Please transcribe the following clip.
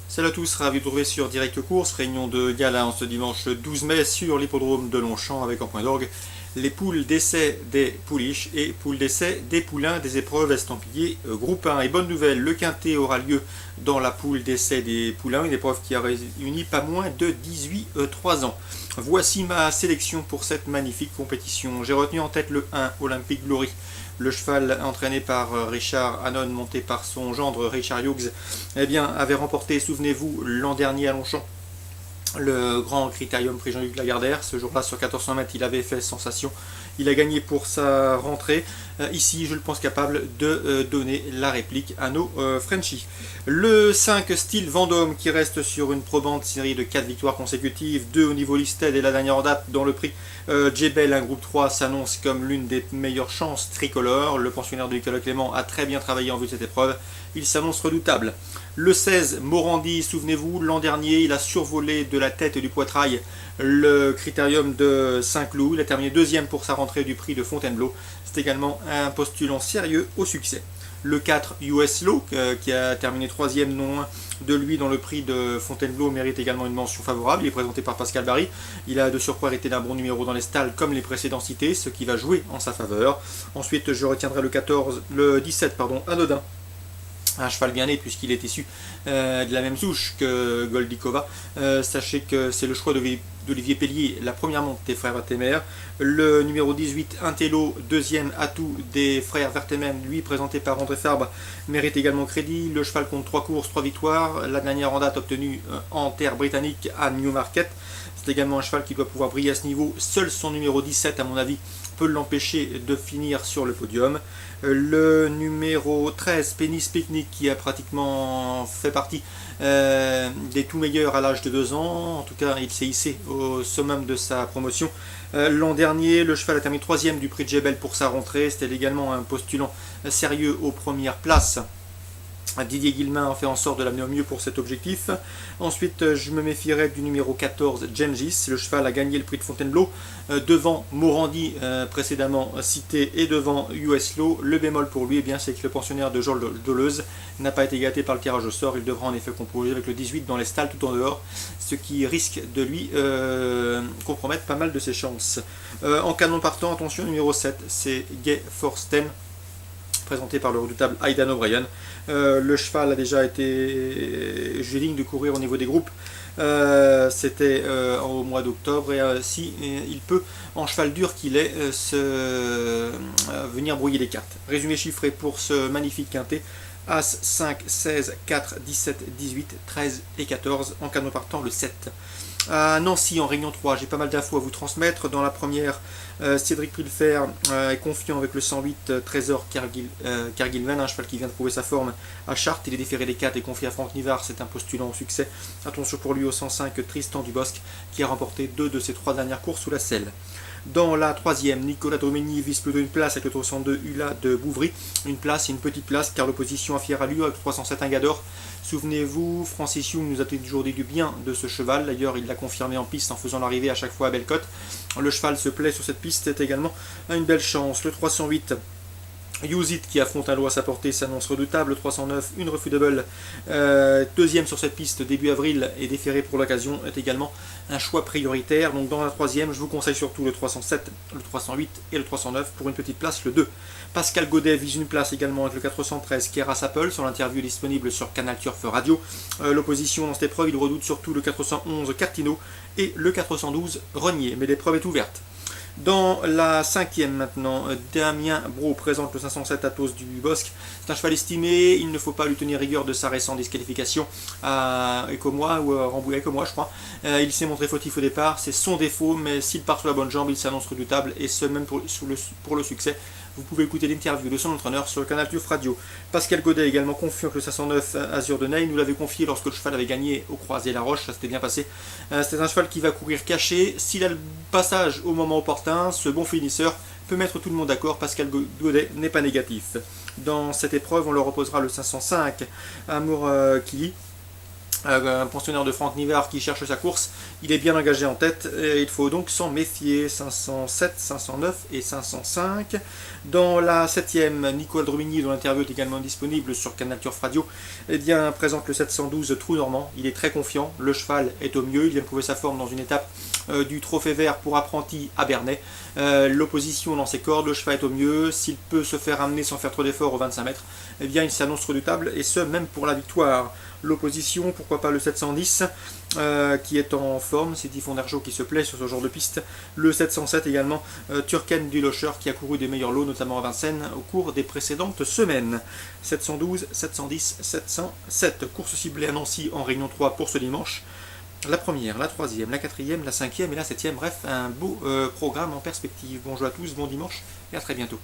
Salut à tous, ravi de vous retrouver sur Direct Course, réunion de gala en ce dimanche 12 mai sur l'hippodrome de Longchamp avec en point d'orgue les poules d'essai des pouliches et poules d'essai des poulains des épreuves estampillées groupe 1. Et bonne nouvelle, le quintet aura lieu dans la poule d'essai des poulains, une épreuve qui a réuni pas moins de 18-3 ans. Voici ma sélection pour cette magnifique compétition. J'ai retenu en tête le 1, Olympic Glory. Le cheval entraîné par Richard Hannon, monté par son gendre Richard Hughes, avait remporté, souvenez-vous, l'an dernier à Longchamp, le grand critérium prix Jean-Luc Lagardère. Ce jour-là, sur 1400 mètres, il avait fait sensation. Il a gagné pour sa rentrée. Ici, je le pense capable de donner la réplique à nos Frenchies. Le 5, Style Vendôme, qui reste sur une probante série de 4 victoires consécutives, 2 au niveau listed et la dernière en date dans le prix Jebel, un groupe 3, s'annonce comme l'une des meilleures chances tricolores. Le pensionnaire de Nicolas Clément a très bien travaillé en vue de cette épreuve. Il s'annonce redoutable. Le 16, Morandi, souvenez-vous, l'an dernier, il a survolé de la tête du poitrail le critérium de Saint-Cloud. Il a terminé deuxième pour sa rentrée du prix de Fontainebleau. C'est également un postulant sérieux au succès. Le 4, US Law, qui a terminé troisième non loin de lui dans le prix de Fontainebleau, mérite également une mention favorable. Il est présenté par Pascal Barry. Il a de surcroît été d'un bon numéro dans les stalles comme les précédents cités, ce qui va jouer en sa faveur. Ensuite, je retiendrai le 17, Anodin. Un cheval bien né puisqu'il est issu de la même souche que Goldikova. Sachez que c'est le choix d'Olivier Pellier, la première monte des frères Vertemer. Le numéro 18, Intello, deuxième atout des frères Vertemer, lui présenté par André Fabre, mérite également crédit. Le cheval compte 3 courses, 3 victoires. La dernière en date obtenue en terre britannique à Newmarket. C'est également un cheval qui doit pouvoir briller à ce niveau. Seul son numéro 17, à mon avis, peut l'empêcher de finir sur le podium. Le numéro 13, Penis Picnic, qui a pratiquement fait partie des tout meilleurs à l'âge de 2 ans. En tout cas, il s'est hissé au summum de sa promotion. L'an dernier, le cheval a terminé 3e du prix de Jebel pour sa rentrée. C'était également un postulant sérieux aux premières places. Didier Guillemin a fait en sorte de l'amener au mieux pour cet objectif. Ensuite, je me méfierai du numéro 14, Gengis. Le cheval a gagné le prix de Fontainebleau devant Morandi, précédemment cité, et devant US Law. Le bémol pour lui, c'est que le pensionnaire de Georges Deleuze n'a pas été gâté par le tirage au sort. Il devra en effet composer avec le 18 dans les stalles tout en dehors, ce qui risque de lui compromettre pas mal de ses chances. En canon partant, attention, numéro 7, c'est Gay Forsten, présenté par le redoutable Aidan O'Brien. Le cheval a déjà été digne de courir au niveau des groupes. C'était au mois d'octobre et si il peut, en cheval dur qu'il est, venir brouiller les cartes. Résumé chiffré pour ce magnifique quintet: As, 5, 16, 4, 17, 18, 13 et 14. En canon partant, le 7. À Nancy, en Réunion 3, j'ai pas mal d'infos à vous transmettre. Dans la première, Cédric Pulfer est confiant avec le 108 Trésor Kerguilven, un cheval qui vient de prouver sa forme à Chartres. Il est déféré des 4 et confié à Franck Nivard, c'est un postulant au succès. Attention pour lui au 105 Tristan Dubosc, qui a remporté 2 de ses 3 dernières courses sous la selle. Dans la troisième, Nicolas Domini vise plutôt une place avec le 302 Hula de Bouvry. Une place et une petite place car l'opposition a fière à lui avec 307 Ingador. Souvenez-vous, Francis Young nous a toujours dit du bien de ce cheval. D'ailleurs, il l'a confirmé en piste en faisant l'arrivée à chaque fois à Bellecote. Le cheval se plaît sur cette piste, c'est également une belle chance. Le 308, Use It, qui affronte un lot à sa portée, s'annonce redoutable. Le 309, une refutable, deuxième sur cette piste début avril et déféré pour l'occasion, est également un choix prioritaire. Donc dans la troisième, je vous conseille surtout le 307, le 308 et le 309 pour une petite place, le 2. Pascal Godet vise une place également avec le 413 Keras Apple. Son interview est disponible sur Canal Turf Radio. L'opposition dans cette épreuve, il redoute surtout le 411 Cartino et le 412 Renier, mais l'épreuve est ouverte. Dans la cinquième maintenant, Damien Bro présente le 507 Athos du Bosque. C'est un cheval estimé, il ne faut pas lui tenir rigueur de sa récente disqualification à Ecomois ou à Rambouillet, Ecomois je crois. Il s'est montré fautif au départ, c'est son défaut, mais s'il part sur la bonne jambe, il s'annonce redoutable et ce même pour le succès. Vous pouvez écouter l'interview de son entraîneur sur le Canal Turf Radio. Pascal Godet également confiant que le 509 Azur de Ney nous l'avait confié lorsque le cheval avait gagné au Croisé La Roche, ça s'était bien passé. C'est un cheval qui va courir caché. S'il a le passage au moment opportun, ce bon finisseur peut mettre tout le monde d'accord. Pascal Godet n'est pas négatif. Dans cette épreuve, on leur opposera le 505 Amour Kili. Un pensionnaire de Franck Nivard qui cherche sa course, il est bien engagé en tête et il faut donc s'en méfier. 507, 509 et 505. Dans la 7ème, Nicolas Drumigny, dont l'interview est également disponible sur Canal Turf Radio, eh bien, présente le 712 Trou Normand. Il est très confiant, le cheval est au mieux, il vient prouver sa forme dans une étape du Trophée Vert pour apprenti à Bernay. L'opposition dans ses cordes, le cheval est au mieux, s'il peut se faire amener sans faire trop d'efforts aux 25 mètres, eh bien, il s'annonce redoutable, et ce, même pour la victoire. L'opposition, pourquoi pas le 710 qui est en forme, c'est Typhon d'Argeau qui se plaît sur ce genre de piste. Le 707 également, Turken du Locher qui a couru des meilleurs lots, notamment à Vincennes, au cours des précédentes semaines. 712, 710, 707. Course ciblée à Nancy en Réunion 3 pour ce dimanche. La première, la troisième, la quatrième, la cinquième et la septième. Bref, un beau programme en perspective. Bonjour à tous, bon dimanche et à très bientôt.